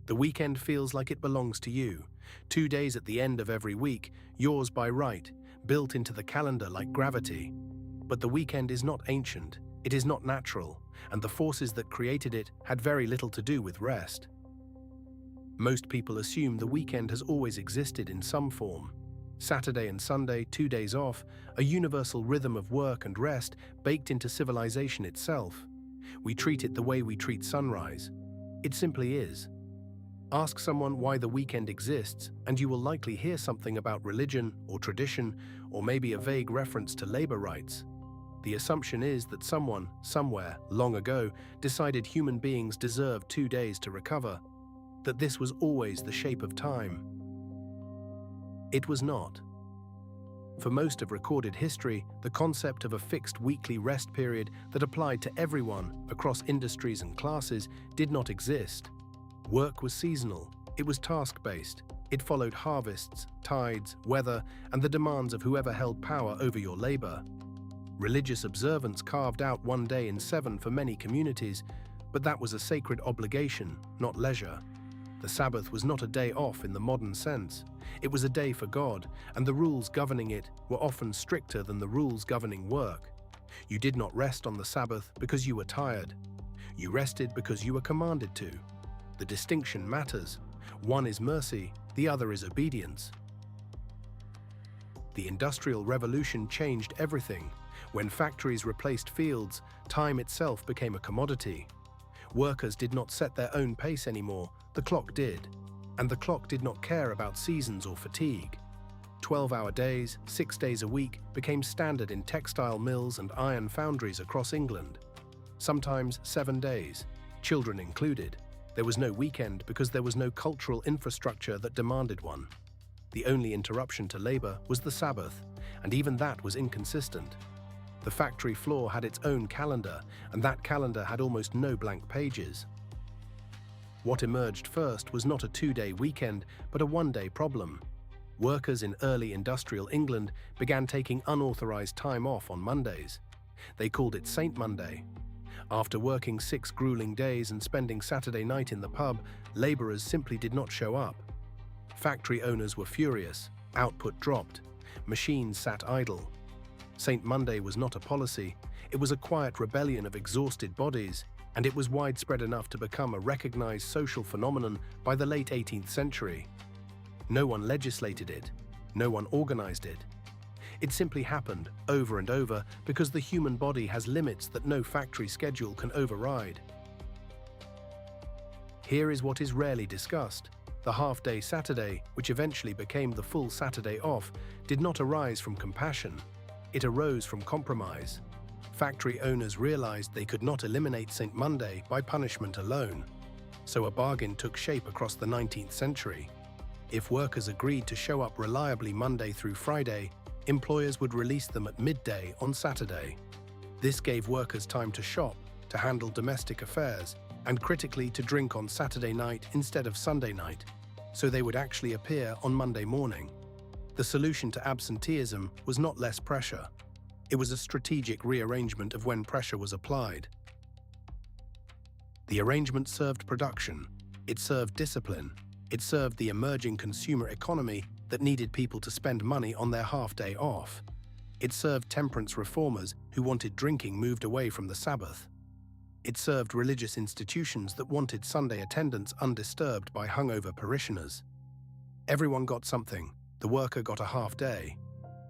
The weekend feels like it belongs to you. 2 days at the end of every week, yours by right, built into the calendar like gravity. But the weekend is not ancient, it is not natural, and the forces that created it had very little to do with rest. Most people assume the weekend has always existed in some form. Saturday and Sunday, 2 days off, a universal rhythm of work and rest baked into civilization itself. We treat it the way we treat sunrise. It simply is. Ask someone why the weekend exists, and you will likely hear something about religion or tradition, or maybe a vague reference to labor rights. The assumption is that someone, somewhere, long ago, decided human beings deserved 2 days to recover, that this was always the shape of time. It was not. For most of recorded history, the concept of a fixed weekly rest period that applied to everyone across industries and classes did not exist. Work was seasonal, it was task-based, it followed harvests, tides, weather, and the demands of whoever held power over your labor. Religious observance carved out 1 day in 7 for many communities, but that was a sacred obligation, not leisure. The Sabbath was not a day off in the modern sense. It was a day for God, and the rules governing it were often stricter than the rules governing work. You did not rest on the Sabbath because you were tired. You rested because you were commanded to. The distinction matters. One is mercy, the other is obedience. The Industrial Revolution changed everything. When factories replaced fields, time itself became a commodity. Workers did not set their own pace anymore, the clock did. And the clock did not care about seasons or fatigue. 12-hour days, 6 days a week, became standard in textile mills and iron foundries across England. Sometimes 7 days, children included. There was no weekend because there was no cultural infrastructure that demanded one. The only interruption to labor was the Sabbath, and even that was inconsistent. The factory floor had its own calendar, and that calendar had almost no blank pages. What emerged first was not a 2-day weekend, but a 1-day problem. Workers in early industrial England began taking unauthorized time off on Mondays. They called it Saint Monday. After working 6 grueling days and spending Saturday night in the pub, laborers simply did not show up. Factory owners were furious, output dropped, machines sat idle. Saint Monday was not a policy, it was a quiet rebellion of exhausted bodies, and it was widespread enough to become a recognized social phenomenon by the late 18th century. No one legislated it, no one organized it. It simply happened over and over because the human body has limits that no factory schedule can override. Here is what is rarely discussed. The half-day Saturday, which eventually became the full Saturday off, did not arise from compassion. It arose from compromise. Factory owners realized they could not eliminate Saint Monday by punishment alone. So a bargain took shape across the 19th century. If workers agreed to show up reliably Monday through Friday, employers would release them at midday on Saturday. This gave workers time to shop, to handle domestic affairs, and critically to drink on Saturday night instead of Sunday night, so they would actually appear on Monday morning. The solution to absenteeism was not less pressure. It was a strategic rearrangement of when pressure was applied. The arrangement served production, it served discipline, it served the emerging consumer economy that needed people to spend money on their half-day off. It served temperance reformers who wanted drinking moved away from the Sabbath. It served religious institutions that wanted Sunday attendance undisturbed by hungover parishioners. Everyone got something, the worker got a half-day.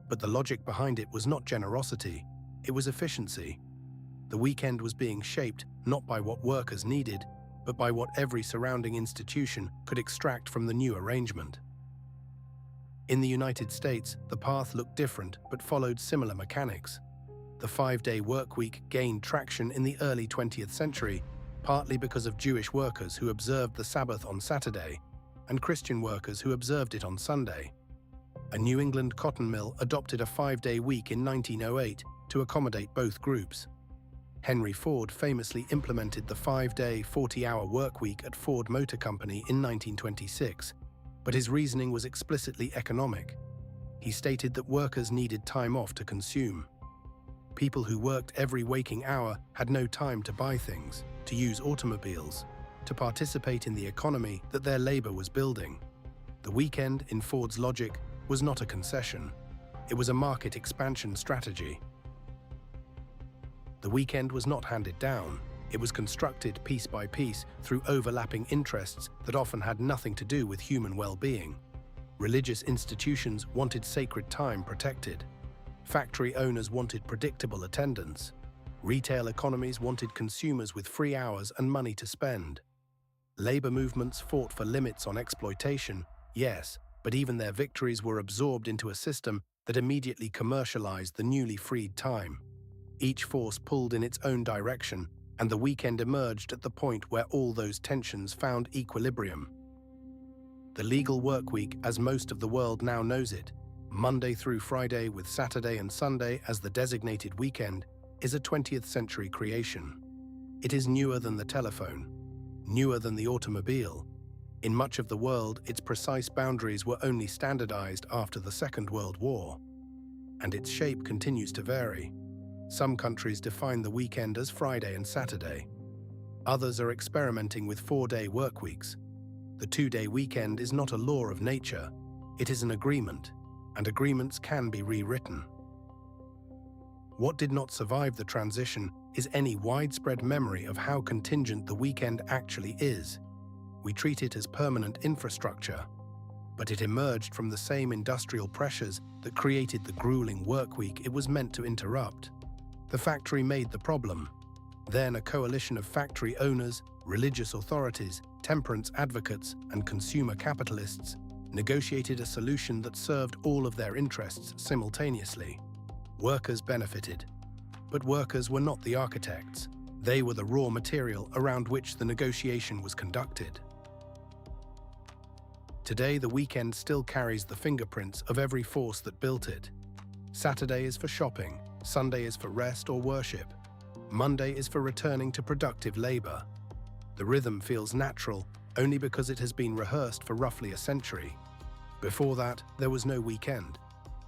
But the logic behind it was not generosity, it was efficiency. The weekend was being shaped not by what workers needed, but by what every surrounding institution could extract from the new arrangement. In the United States, the path looked different but followed similar mechanics. The 5-day workweek gained traction in the early 20th century, partly because of Jewish workers who observed the Sabbath on Saturday, and Christian workers who observed it on Sunday. A New England cotton mill adopted a 5-day week in 1908 to accommodate both groups. Henry Ford famously implemented the 5-day, 40-hour workweek at Ford Motor Company in 1926, but his reasoning was explicitly economic. He stated that workers needed time off to consume. People who worked every waking hour had no time to buy things, to use automobiles, to participate in the economy that their labor was building. The weekend, in Ford's logic, was not a concession. It was a market expansion strategy. The weekend was not handed down. It was constructed piece by piece through overlapping interests that often had nothing to do with human well-being. Religious institutions wanted sacred time protected. Factory owners wanted predictable attendance. Retail economies wanted consumers with free hours and money to spend. Labor movements fought for limits on exploitation, yes, but even their victories were absorbed into a system that immediately commercialized the newly freed time. Each force pulled in its own direction, and the weekend emerged at the point where all those tensions found equilibrium. The legal workweek, as most of the world now knows it, Monday through Friday with Saturday and Sunday as the designated weekend, is a 20th century creation. It is newer than the telephone, newer than the automobile. In much of the world, its precise boundaries were only standardized after the Second World War. And its shape continues to vary. Some countries define the weekend as Friday and Saturday. Others are experimenting with 4-day workweeks. The 2-day weekend is not a law of nature. It is an agreement, and agreements can be rewritten. What did not survive the transition is any widespread memory of how contingent the weekend actually is. We treat it as permanent infrastructure, but it emerged from the same industrial pressures that created the grueling workweek it was meant to interrupt. The factory made the problem. Then a coalition of factory owners, religious authorities, temperance advocates, and consumer capitalists negotiated a solution that served all of their interests simultaneously. Workers benefited, but workers were not the architects. They were the raw material around which the negotiation was conducted. Today, the weekend still carries the fingerprints of every force that built it. Saturday is for shopping, Sunday is for rest or worship, Monday is for returning to productive labor. The rhythm feels natural only because it has been rehearsed for roughly a century. Before that, there was no weekend.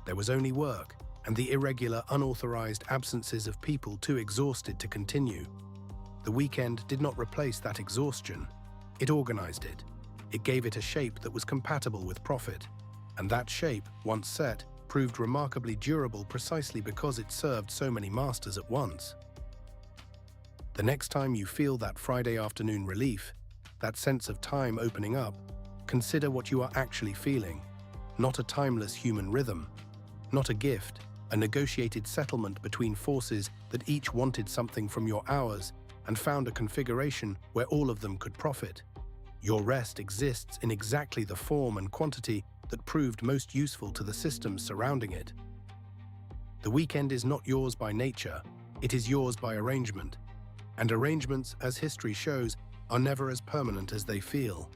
There was only work, and the irregular, unauthorized absences of people too exhausted to continue. The weekend did not replace that exhaustion. It organized it. It gave it a shape that was compatible with profit. And that shape, once set, proved remarkably durable precisely because it served so many masters at once. The next time you feel that Friday afternoon relief, that sense of time opening up, consider what you are actually feeling. Not a timeless human rhythm. Not a gift, a negotiated settlement between forces that each wanted something from your hours and found a configuration where all of them could profit. Your rest exists in exactly the form and quantity that proved most useful to the systems surrounding it. The weekend is not yours by nature, it is yours by arrangement. And arrangements, as history shows, are never as permanent as they feel.